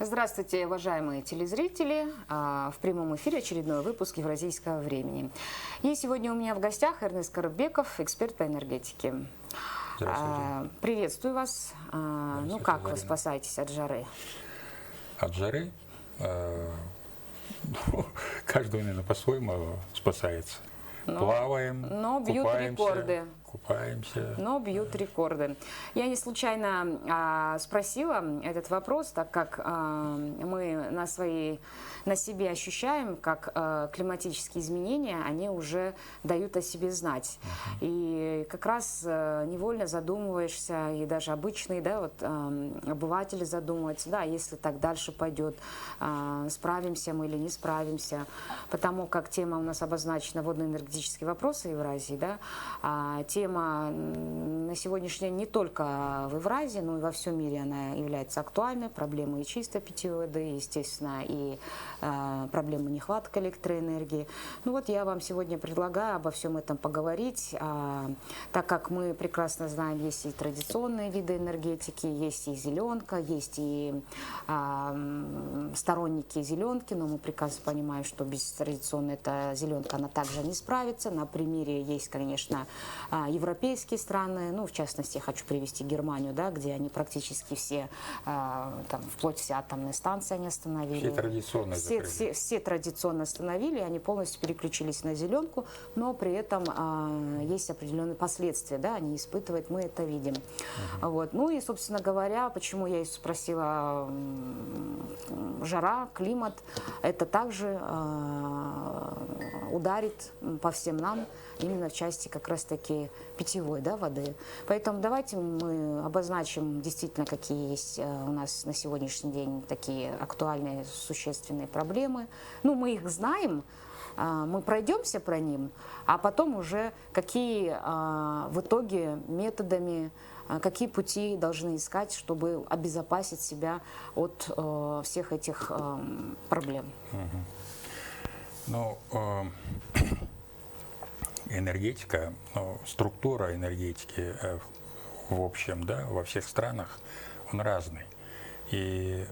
Здравствуйте, уважаемые телезрители. В прямом эфире очередной выпуск «Евразийского времени». И сегодня у меня в гостях Эрнест Карыбеков, эксперт по энергетике. Здравствуйте. Приветствую вас. Ну как вы спасаетесь от жары? От жары? Каждый, наверное, по-своему спасается. Плаваем, но бьют рекорды. Купаемся. Но бьют рекорды. Я не случайно спросила этот вопрос, так как мы на себе ощущаем, как климатические изменения, они уже дают о себе знать. И как раз невольно задумываешься, и даже обычные, да, вот, обыватели задумываются, да, если так дальше пойдет, справимся мы или не справимся. Потому как тема у нас обозначена водно-энергетические вопросы Евразии, да, тема на сегодняшний день не только в Евразии, но и во всем мире она является актуальной. Проблемы и чистой питьевой воды, естественно, и проблемы нехватки электроэнергии. Ну вот я вам сегодня предлагаю обо всем этом поговорить, так как мы прекрасно знаем, есть и традиционные виды энергетики, есть и зеленка, есть и сторонники зеленки, но мы прекрасно понимаем, что без традиционной зеленка она также не справится. На примере есть, конечно, европейские страны, ну, в частности, я хочу привести Германию, да, где они практически все, там, вплоть все атомные станции они остановили. Все традиционные все традиционно остановили, они полностью переключились на зеленку, но при этом есть определенные последствия, да, они испытывают, мы это видим. Вот. Ну и, собственно говоря, почему я и спросила, жара, климат, это также ударит по всем нам именно в части как раз-таки питьевой, да, воды. Поэтому давайте мы обозначим действительно, какие есть у нас на сегодняшний день такие актуальные, существенные проблемы. Ну, мы их знаем, мы пройдемся по ним, а потом уже какие в итоге методами, какие пути должны искать, чтобы обезопасить себя от всех этих проблем. Ну, энергетика, структура энергетики в общем, да, во всех странах, он разный. И,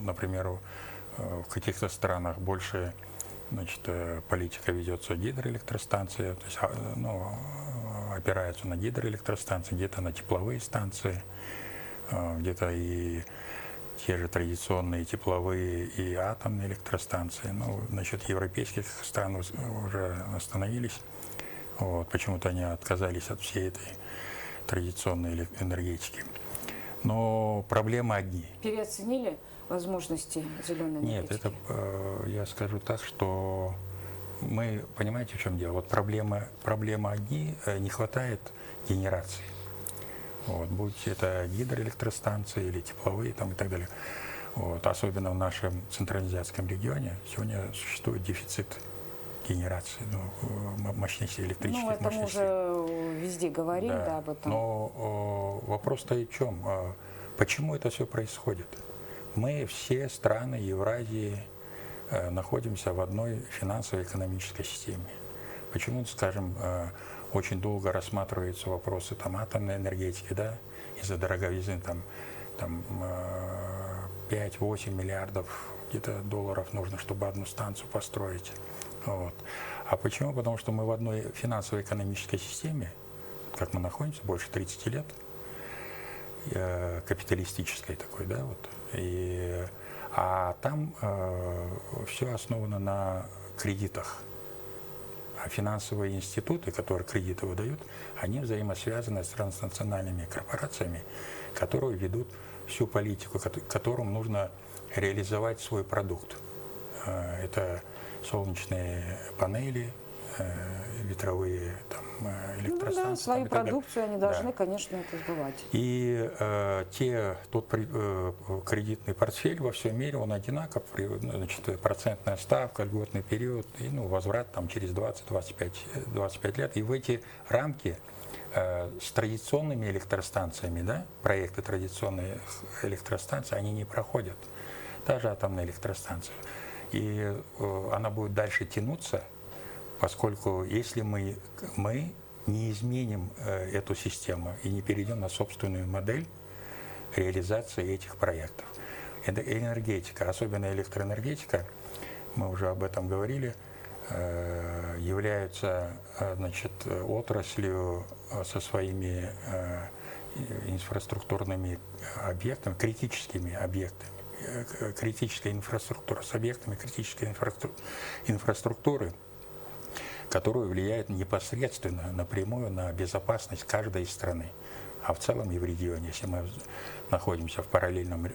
например, в каких-то странах больше, значит, политика ведется гидроэлектростанции, то есть, ну, опираются на гидроэлектростанции, где-то на тепловые станции, где-то и те же традиционные тепловые и атомные электростанции. Ну, насчет европейских стран уже остановились. Вот, почему-то они отказались от всей этой традиционной энергетики. Но проблемы одни. Переоценили возможности зеленой энергетики? Нет, это я скажу так, что мы, понимаете, в чем дело? Вот проблема одни, не хватает генерации. Вот, будь это гидроэлектростанции или тепловые там, и так далее. Вот, особенно в нашем центральноазиатском регионе сегодня существует дефицит генерации, мощностей электрических мощностей. Ну, это мы уже везде говорим, да, об этом. Но вопрос стоит в чем? Почему это все происходит? Мы все страны Евразии находимся в одной финансово-экономической системе. Почему, скажем, очень долго рассматриваются вопросы там, атомной энергетики, да, из-за дороговизны там 5-8 миллиардов где-то долларов нужно, чтобы одну станцию построить. Вот. А почему? Потому что мы в одной финансово-экономической системе, как мы находимся, больше 30 лет, капиталистической такой, да, вот, а там все основано на кредитах. А финансовые институты, которые кредиты выдают, они взаимосвязаны с транснациональными корпорациями, которые ведут всю политику, которым нужно реализовать свой продукт. Это солнечные панели, ветровые там, электростанции. Ну, да, свою продукцию они должны, конечно, это сбывать. И тот кредитный портфель во всем мире, он одинаков, значит, процентная ставка, льготный период, и возврат там, через 20-25 лет. И в эти рамки с традиционными электростанциями, да, проекты традиционных электростанций, они не проходят. Та же атомная электростанция. И она будет дальше тянуться, поскольку если мы не изменим эту систему и не перейдем на собственную модель реализации этих проектов. Энергетика, особенно электроэнергетика, мы уже об этом говорили, являются, значит, отраслью со своими инфраструктурными объектами, критическими объектами, критическая инфраструктура с объектами критической инфраструктуры, которая влияет непосредственно, напрямую на безопасность каждой страны, а в целом и в регионе, если мы находимся в параллельной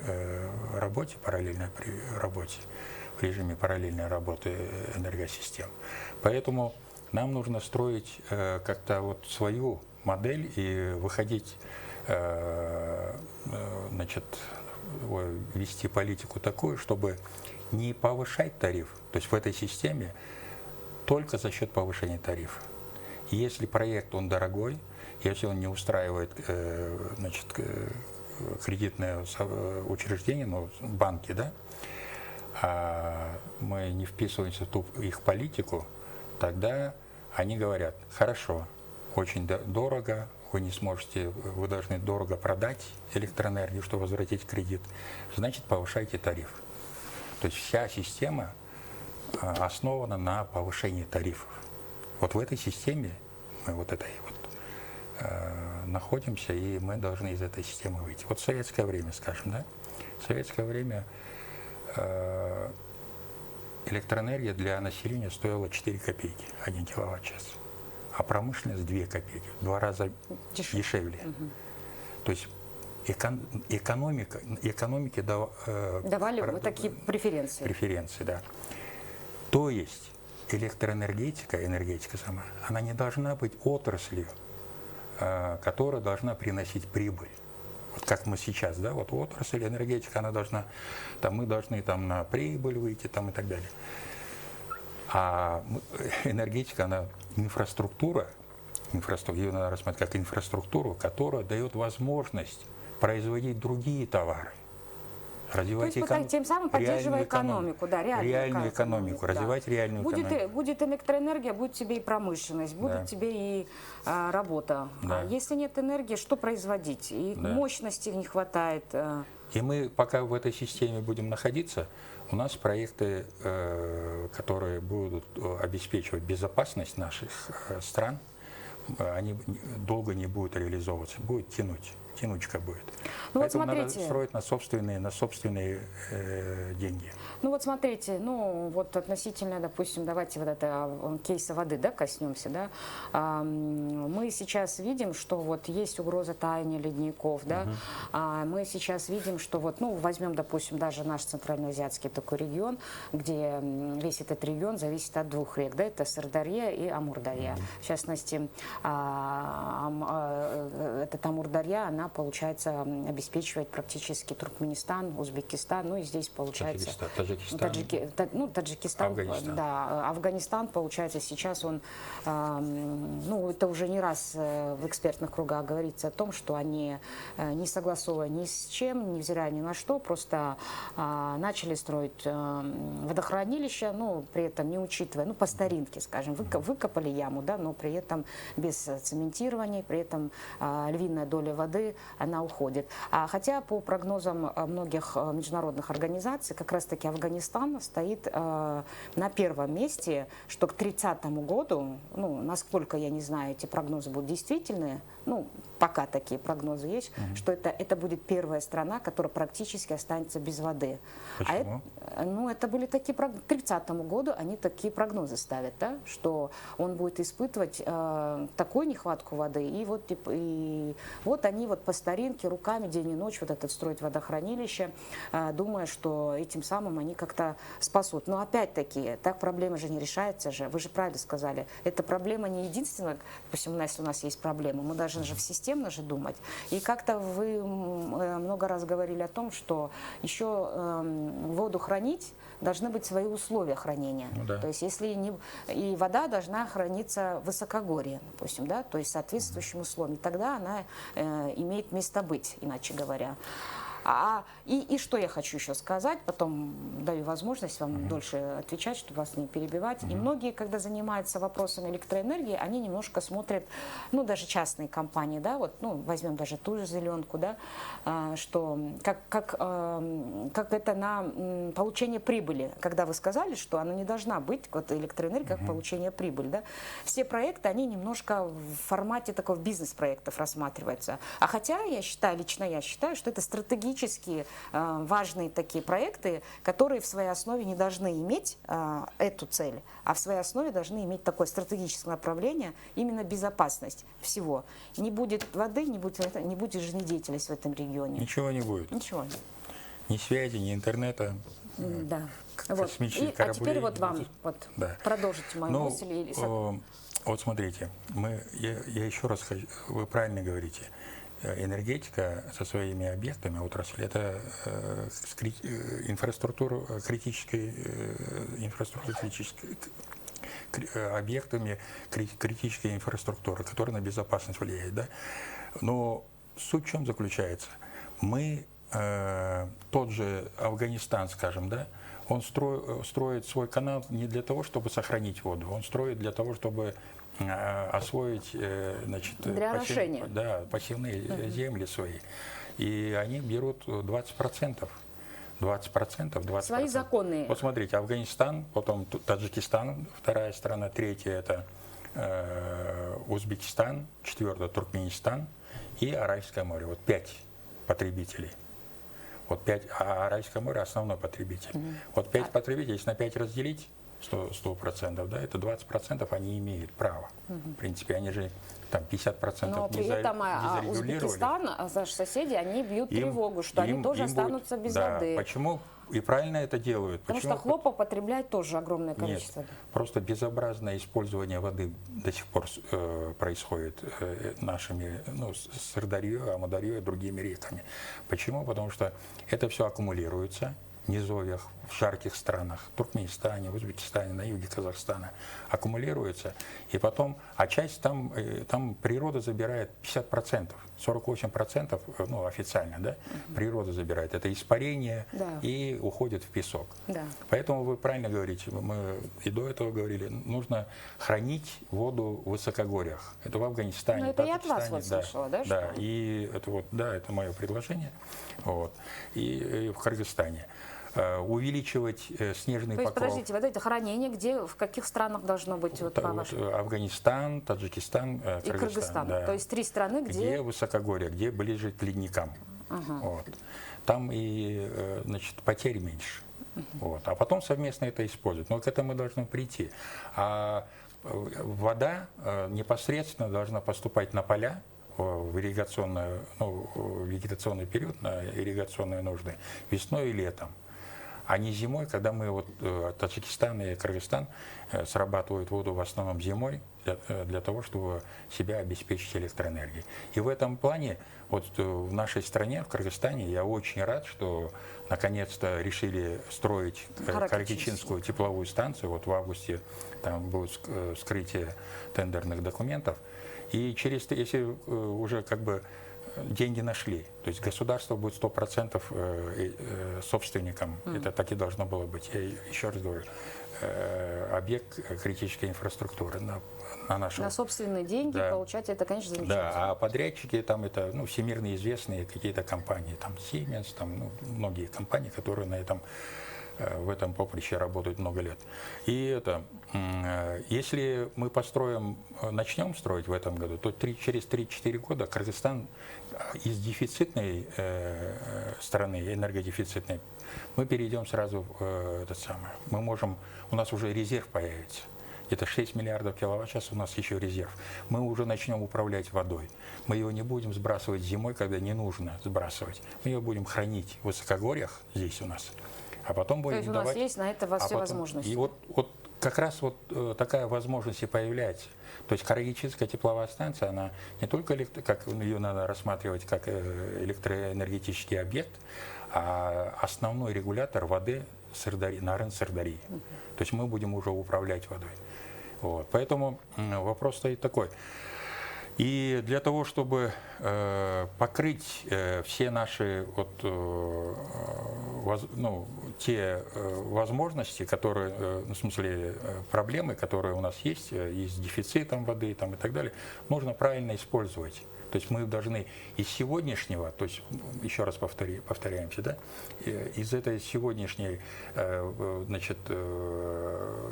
работе, в режиме параллельной работы энергосистем. Поэтому нам нужно строить как-то вот свою модель и выходить, значит, вести политику такую, чтобы не повышать тариф, то есть в этой системе только за счет повышения тарифа. И если проект он дорогой, если он не устраивает, значит, кредитное учреждение, ну, банки, да, а мы не вписываемся в ту их политику, тогда они говорят: хорошо, очень дорого, вы не сможете, вы должны дорого продать электроэнергию, чтобы возвратить кредит, значит, повышайте тариф. То есть вся система основана на повышении тарифов. Вот в этой системе мы вот этой вот находимся, и мы должны из этой системы выйти. Вот в советское время, скажем, да, в советское время электроэнергия для населения стоила 4 копейки, 1 киловатт-час, а промышленность 2 копейки, в 2 раза дешевле. Угу. То есть экономике давали вот такие преференции. Преференции, да. То есть энергетика сама, она не должна быть отраслью, которая должна приносить прибыль. Вот как мы сейчас, да, вот отрасль энергетика, она должна, там, мы должны там на прибыль выйти там, и так далее. А энергетика, она инфраструктура, ее надо рассматривать как инфраструктуру, которая дает возможность производить другие товары. Развивать тем самым поддерживая экономику, да, реальную экономику, да. Развивать реальную экономику. Будет электроэнергия, будет тебе и промышленность, будет тебе и работа. Да. А если нет энергии, что производить? И мощности не хватает. И мы, пока в этой системе будем находиться, у нас проекты, которые будут обеспечивать безопасность наших стран, они долго не будут реализовываться, будет тянучка будет. Ну, поэтому вот смотрите, надо строить на собственные деньги. Ну вот смотрите, ну вот относительно, допустим, давайте вот это кейса воды, да, коснемся, да. Мы сейчас видим, что вот есть угроза таяния ледников, да. Мы сейчас видим, что вот, ну возьмем, допустим, даже наш центральноазиатский такой регион, где весь этот регион зависит от 2 рек, да, это Сырдарья и Амурдарья. В частности, эта Амурдарья, она, получается, обеспечивает практически Туркменистан, Узбекистан, ну и здесь получается Таджикистан, Афганистан. Да, Афганистан, получается, сейчас он, ну это уже не раз в экспертных кругах говорится о том, что они не согласовывая ни с чем, невзирая ни на что, просто начали строить водохранилища, ну при этом не учитывая, ну по старинке, скажем, выкопали яму, да, но при этом без цементирования, при этом львиная доля воды, она уходит. Хотя по прогнозам многих международных организаций, как раз-таки Афганистан стоит на 1-м месте, что к 30-му году, ну, насколько я не знаю, эти прогнозы будут действительны, ну, пока такие прогнозы есть, что это будет первая страна, которая практически останется без воды. Почему? Ну, это были такие прогнозы. К 30-му году они такие прогнозы ставят, да, что он будет испытывать такую нехватку воды, и вот они вот по старинке руками день и ночь вот это строят водохранилище, думая, что этим самым они как-то спасут. Но опять-таки, так проблема же не решается же. Вы же правильно сказали, эта проблема не единственная, допустим, если у нас есть проблема, мы должны же системно же думать. И как-то вы много раз говорили о том, что еще воду хранить должны быть свои условия хранения. Ну, да. То есть если не... И вода должна храниться в высокогорье, допустим, да, то есть соответствующим условиям. Тогда она имеет место быть, иначе говоря. И что я хочу еще сказать, потом даю возможность вам дольше отвечать, чтобы вас не перебивать. И многие, когда занимаются вопросами электроэнергии, они немножко смотрят, ну, даже частные компании, да, вот, ну, возьмем даже ту же «Зеленку», да, что как это на получение прибыли, когда вы сказали, что она не должна быть, вот электроэнергия, как получение прибыли, да. Все проекты, они немножко в формате такого бизнес-проектов рассматриваются. А хотя я считаю, лично я считаю, что это стратегически важные такие проекты, которые в своей основе не должны иметь эту цель, а в своей основе должны иметь такое стратегическое направление, именно безопасность всего. Не будет воды, не будет жизнедеятельности в этом регионе. Ничего не будет. Ничего. Ни связи, ни интернета. Да. Космических А кораблей. теперь вот вам Да. продолжите мою мысль. Вот смотрите, я еще раз хочу, вы правильно говорите, энергетика со своими объектами, отрасль, это инфраструктура критической, объектами критической инфраструктуры, которая на безопасность влияет. Да? Но суть в чем заключается? Мы, тот же Афганистан, скажем, да, он строит свой канал не для того, чтобы сохранить воду, он строит для того, чтобы освоить, значит, пассивные земли свои. И они берут 20%. 20%. Свои законные. Вот смотрите, Афганистан, потом Таджикистан, вторая страна, третья это Узбекистан, четвертая Туркменистан и Аральское море. Вот 5 потребителей. Вот 5, а Аральское море основной потребитель. Вот 5 потребителей, если на 5 разделить, 100%, да, это 20% они имеют право. В принципе, они же там 50% но при этом Узбекистан, наши соседи, они бьют тревогу, что они тоже останутся без воды. Почему? И правильно это делают. Потому что хлопа потребляет тоже огромное количество. Нет, просто безобразное использование воды до сих пор происходит нашими, ну, Сырдарьей, Амударьей и другими реками. Почему? Потому что это все аккумулируется в низовьях, в жарких странах, в Туркменистане, в Узбекистане, на юге Казахстана, аккумулируется, и потом, а часть там природа забирает 50%, 48%, ну, официально, да, природа забирает, это испарение, и уходит в песок. Да. Поэтому вы правильно говорите, мы и до этого говорили, нужно хранить воду в высокогорьях. Это в Афганистане, но это я от вас вот слышала, да? Да, и это вот, да, это мое предложение, вот, и в Кыргызстане. Увеличивать снежный покров. То есть, подождите, вот это хранение, где, в каких странах должно быть? Вот, Афганистан, Таджикистан, и Кыргызстан. Да. То есть 3 страны, где высокогорье, где ближе к ледникам. Вот. Там и, значит, потерь меньше. Вот. А потом совместно это использовать. Но к этому мы должны прийти. А вода непосредственно должна поступать на поля в ирригационную, ну, в вегетационный период, на ирригационные нужды, весной и летом. А не зимой, когда мы, вот, Таджикистан и Кыргызстан срабатывают воду в основном зимой для того, чтобы себя обеспечить электроэнергией. И в этом плане, вот в нашей стране, в Кыргызстане, я очень рад, что наконец-то решили строить Каракичинскую тепловую станцию. Вот в августе там будет вскрытие тендерных документов. И если уже как бы деньги нашли, то есть государство будет 100% собственником, это так и должно было быть. Я еще раз говорю, объект критической инфраструктуры на собственные деньги получать, это, конечно, замечательно. Да, а подрядчики там это, ну, всемирно известные какие-то компании, там Siemens, там, ну, многие компании, которые в этом поприще работают много лет. И если мы начнем строить в этом году, то через 3-4 года Кыргызстан из дефицитной страны, энергодефицитной, мы перейдем сразу в у нас уже резерв появится. Где-то 6 миллиардов киловатт-час у нас еще резерв. Мы уже начнем управлять водой. Мы ее не будем сбрасывать зимой, когда не нужно сбрасывать. Мы ее будем хранить в высокогорьях здесь у нас. А потом будем давать. То есть у нас есть на это все возможности. И вот как раз вот такая возможность и появляется. То есть Карагичинская тепловая станция, она не только, как ее надо рассматривать как электроэнергетический объект, а основной регулятор воды Нарын-Сырдарьи. То есть мы будем уже управлять водой. Вот. Поэтому вопрос стоит такой. И для того, чтобы покрыть все наши вот, те возможности, которые, в смысле проблемы, которые у нас есть, и с дефицитом воды там, и так далее, нужно правильно использовать. То есть мы должны из сегодняшнего, то есть еще раз повторяемся, да, из этой сегодняшней значит,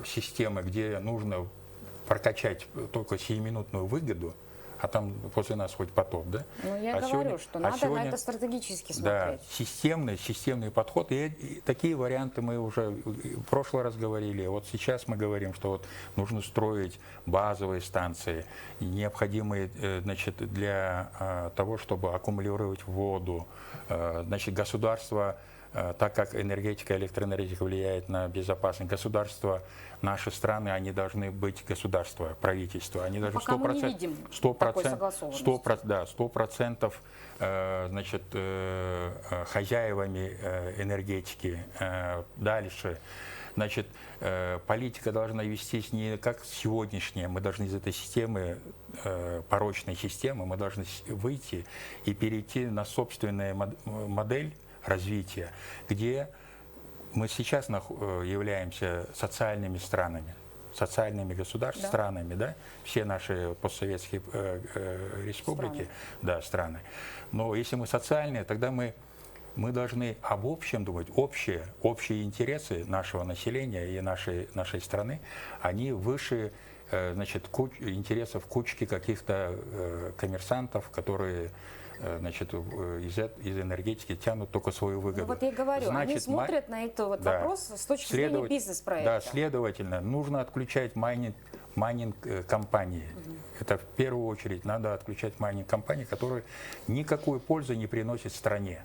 системы, где нужно прокачать только сиюминутную выгоду, а там после нас хоть потоп, да? Ну, я говорю, что надо на это стратегически смотреть. Да, системный подход. И такие варианты мы уже в прошлый раз говорили. Вот сейчас мы говорим, что вот нужно строить базовые станции, необходимые, значит, для того, чтобы аккумулировать воду. Значит, государство, так как энергетика, электроэнергетика влияет на безопасность, государства, наши страны, они должны быть государства, правительства, они должны 100%, значит, хозяевами энергетики. Дальше, значит, политика должна вестись не как сегодняшняя, мы должны из этой системы, порочной системы, мы должны выйти и перейти на собственную модель развития, где мы сейчас являемся социальными странами, социальными государствами, странами, да, все наши постсоветские республики, да, страны. Но если мы социальные, тогда мы должны об общем думать, общие интересы нашего населения и нашей страны, они выше, значит, интересов кучки каких-то коммерсантов, которые, значит, из энергетики тянут только свою выгоду. Ну, вот я и говорю, значит, они смотрят на этот вот вопрос с точки зрения бизнес-проекта. Да, следовательно, нужно отключать майнинг-компании. Это в первую очередь надо отключать майнинг-компании, которые никакой пользы не приносят стране.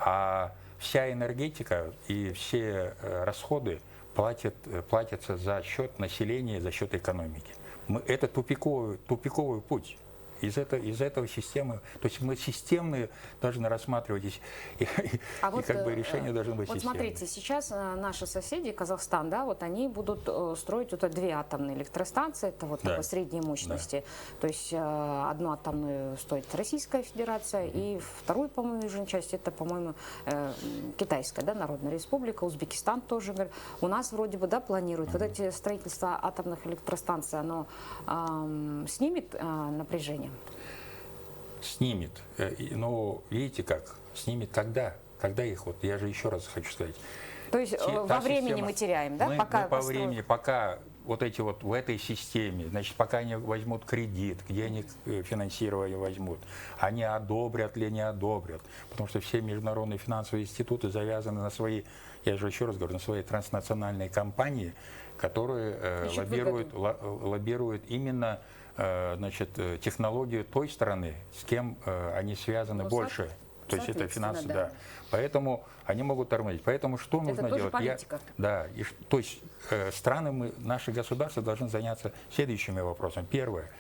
А вся энергетика и все расходы платятся за счет населения, за счет экономики. Это тупиковый путь. Из этого системы, то есть мы системные должны рассматривать, и как бы решения должны быть системные. Вот смотрите, сейчас наши соседи, Казахстан, да, вот они будут строить вот 2 атомные электростанции, это вот такой средней мощности. То есть одну атомную строит Российская Федерация, и вторую, по-моему, южную часть, это, по-моему, Китайская, да, Народная Республика, Узбекистан тоже. У нас вроде бы, да, планируют. Вот эти строительства атомных электростанций, оно снимет напряжение? Снимет. Но видите как? Снимет когда? Когда их, вот я же еще раз хочу сказать. То есть во времени мы теряем, да? Мы по времени, пока вот эти вот в этой системе, значит, пока они возьмут кредит, где они финансирование возьмут, они одобрят или не одобрят, потому что все международные финансовые институты завязаны на свои, я же еще раз говорю, на свои транснациональные компании, которые лоббируют именно, значит, технологию той страны, с кем они связаны больше. То есть это финансы, да. Поэтому они могут тормозить. Поэтому что нужно делать? Политика. То есть страны, наши государства должны заняться следующими вопросами. Первое.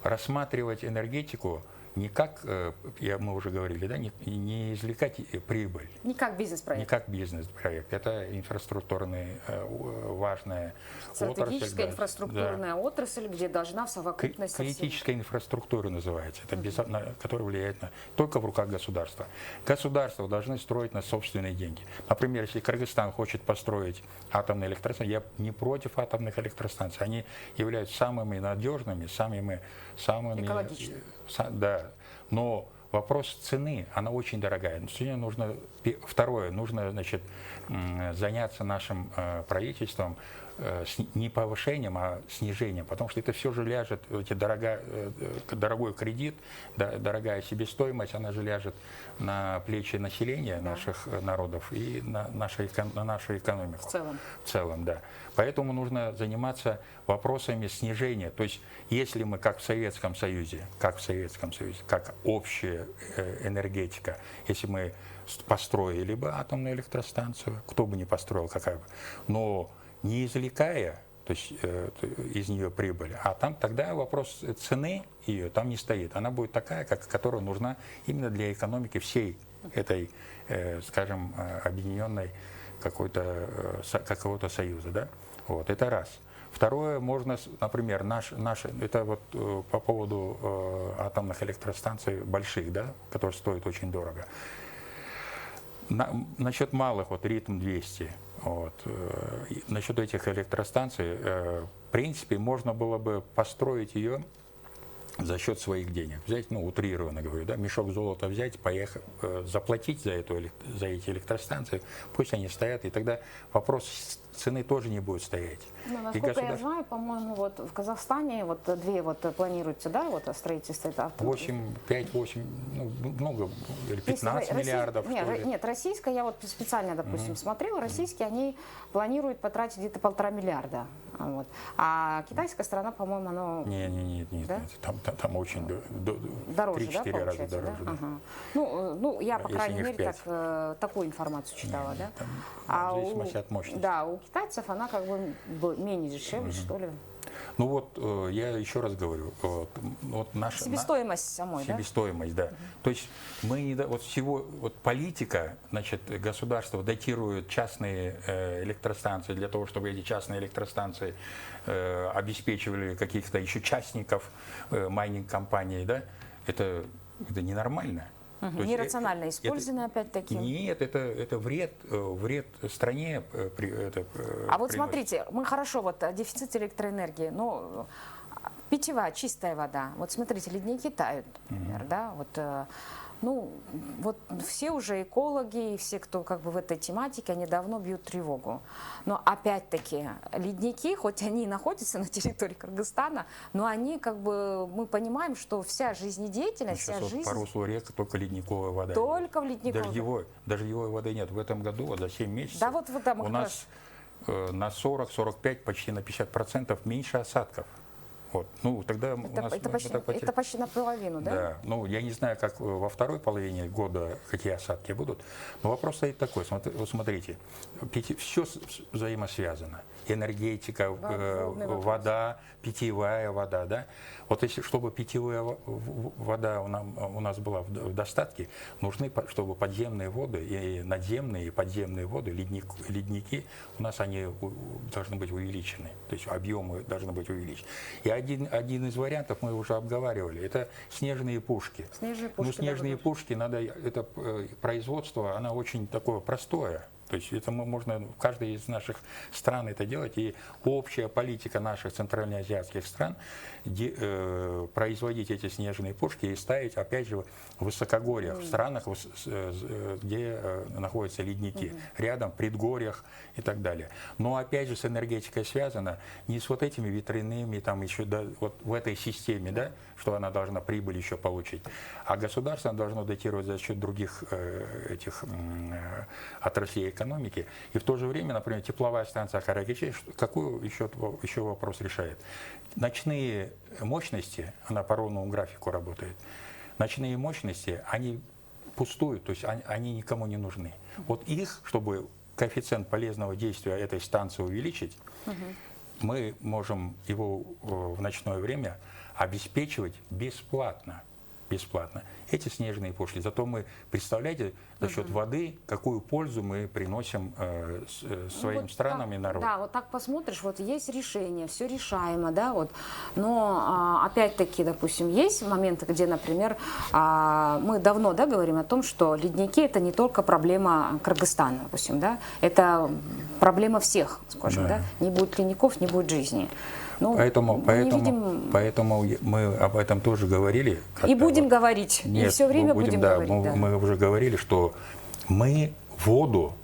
Рассматривать энергетику не как, мы уже говорили, да, не извлекать прибыль. Не как бизнес-проект. Не как бизнес-проект. Это инфраструктурная важная стратегическая инфраструктурная отрасль, где должна в совокупности... Критическая инфраструктура называется, это которая влияет только в руках государства. Государства должны строить на собственные деньги. Например, если Кыргызстан хочет построить атомные электростанции, я не против атомных электростанций, они являются самыми надежными, самыми экологичными. Да, но вопрос цены, она очень дорогая. Сегодня нужно, второе, нужно, значит, заняться нашим правительством не повышением, а снижением, потому что это все же ляжет, дорогой кредит, дорогая себестоимость, она же ляжет на плечи населения наших народов и на нашу экономику. В целом, да. Поэтому нужно заниматься вопросами снижения. То есть, если мы, как в Советском Союзе, как общая энергетика, если мы построили бы атомную электростанцию, кто бы не построил, какая бы, но не извлекая, то есть из нее прибыль, а там тогда вопрос цены ее там не стоит. Она будет такая, которая нужна именно для экономики всей этой, скажем, объединенной какого-то союза, да? Вот, это раз. Второе, можно, например, это вот по поводу атомных электростанций больших, да, которые стоят очень дорого. Насчет малых, вот Ритм-200, вот, насчет этих электростанций, в принципе, можно было бы построить ее за счет своих денег. Взять, ну, утрированно говорю, да, мешок золота взять, поехать, заплатить за эти электростанции, пусть они стоят, и тогда вопрос цены тоже не будет стоять. Ну, насколько я знаю, по-моему, вот в Казахстане вот две вот планируются, да, вот строительство это 5-8, ну, много, или 15 миллиардов. Нет, российская, я вот специально, допустим, смотрела, российские, они планируют потратить где-то 1,5 миллиарда. Вот. А китайская сторона, по-моему, оно... Нет, да? там очень дороже, 3-4 раза дороже. Да? Да? Ага. Ну, я, по крайней мере, такую информацию читала, да? В зависимости от мощности. Да, у китайцев она как бы менее дешевле, что ли. Ну вот, я еще раз говорю, вот наша... Себестоимость самой, да? Себестоимость, да. То есть мы не... Вот политика, значит, государство датирует частные электростанции для того, чтобы эти частные электростанции обеспечивали каких-то еще частников майнинг-компаний, да? Это ненормально. Нерационально использовано, опять-таки. Нет, это вред стране. А вот смотрите, мы хорошо, вот дефицит электроэнергии, но питьевая, чистая вода. Вот смотрите, ледники тают, например, да, вот. Ну, вот все уже экологи, все, кто как бы в этой тематике, они давно бьют тревогу. Но опять-таки ледники, хоть они и находятся на территории Кыргызстана, но они как бы, мы понимаем, что вся жизнедеятельность, вся жизнь... По руслу рек только ледниковая вода. Только в ледниковой. Дождевой воды нет. В этом году, вот за 7 месяцев, да, вот там у нас на 40-45, почти на 50% меньше осадков. Вот. Ну, тогда это почти наполовину, да? Да. Ну, я не знаю, как во второй половине года какие осадки будут, но вопрос стоит такой. Смотрите, все взаимосвязано. Энергетика, вода, питьевая вода, да? Вот если, чтобы питьевая вода у нас была в достатке, нужны, чтобы подземные воды, и надземные, и подземные воды, ледники, у нас они должны быть увеличены, то есть объемы должны быть увеличены. И один из вариантов мы уже обговаривали, это снежные пушки. Снежные пушки, надо, это производство, оно очень такое простое. То есть это можно в каждой из наших стран это делать, и общая политика наших центральноазиатских стран производить эти снежные пушки и ставить, опять же, в высокогорьях, в странах, где находятся ледники, рядом, в предгорьях и так далее. Но опять же с энергетикой связано не с вот этими ветряными, там еще вот в этой системе, да, что она должна прибыль еще получить, а государство должно датировать за счет других этих отраслей экономики. И в то же время, например, тепловая станция Карагичи, какой еще вопрос решает? Ночные мощности, она по ровному графику работает, ночные мощности, они пустуют, то есть они никому не нужны. Вот их, чтобы коэффициент полезного действия этой станции увеличить, мы можем его в ночное время обеспечивать бесплатно. Эти снежные пушки. Зато мы, представляете, за счет воды, какую пользу мы приносим своим странам и народу. Да, вот так посмотришь, вот есть решение, все решаемо, да, вот. Но опять-таки, допустим, есть моменты, где, например, мы давно, да, говорим о том, что ледники это не только проблема Кыргызстана, допустим, да, это проблема всех, скажем, да. Не будет ледников, не будет жизни. Ну, поэтому мы об этом тоже говорили. И будем говорить. Нет, и все время будем говорить. Мы уже говорили, что мы воду,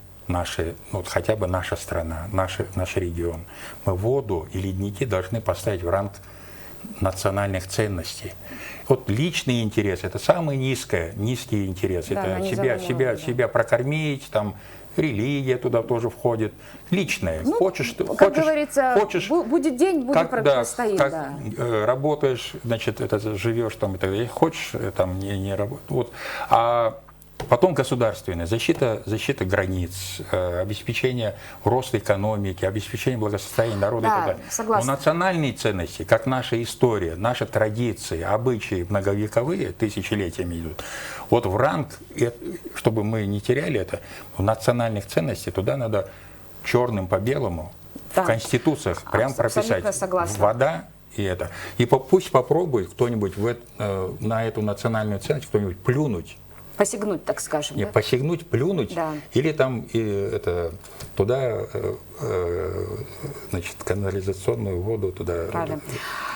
вот хотя бы наша страна, наш регион, мы воду и ледники должны поставить в ранг национальных ценностей. Вот личный интерес – это самый низкий интерес. Да, это себя прокормить, там, религия туда тоже входит. Личное. Ну, как говорится, будет день, будет простоит. Как работаешь, значит, живешь там и так далее. Хочешь, там не работать. Вот. А потом государственная защита границ, обеспечение роста экономики, обеспечение благосостояния народа и так далее. Согласна. Но национальные ценности, как наша история, наши традиции, обычаи многовековые, тысячелетиями идут, вот в ранг, чтобы мы не теряли это, в национальных ценностей туда надо черным по белому Да. в конституциях прям Абсолютно прописать согласна. вода и это. И пусть попробует кто-нибудь на эту национальную ценность кто-нибудь плюнуть. Посягнуть, так скажем. Не, Да? посягнуть, плюнуть, Да. или там туда, значит, канализационную воду туда. Правильно.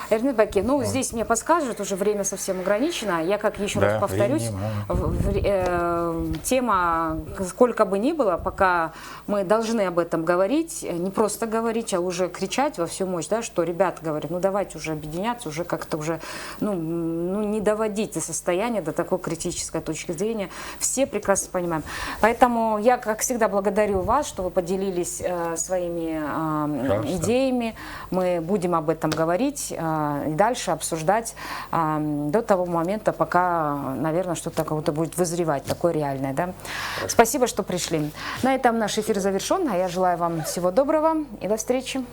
Эрнет Баки, ну здесь мне подскажут, уже время совсем ограничено. Я, как еще Да, раз повторюсь, тема, сколько бы ни было, пока мы должны об этом говорить, не просто говорить, а уже кричать во всю мощь, да, что ребята говорят, ну давайте уже объединяться, уже как-то уже, ну не доводить до состояния, до такой критической точки зрения. Все прекрасно понимаем. Поэтому я, как всегда, благодарю вас, что вы поделились своими идеями. Мы будем об этом говорить и дальше обсуждать до того момента, пока, наверное, что-то кого-то будет вызревать, такое реальное. Да? Спасибо, что пришли. На этом наш эфир завершен. А я желаю вам всего доброго и до встречи.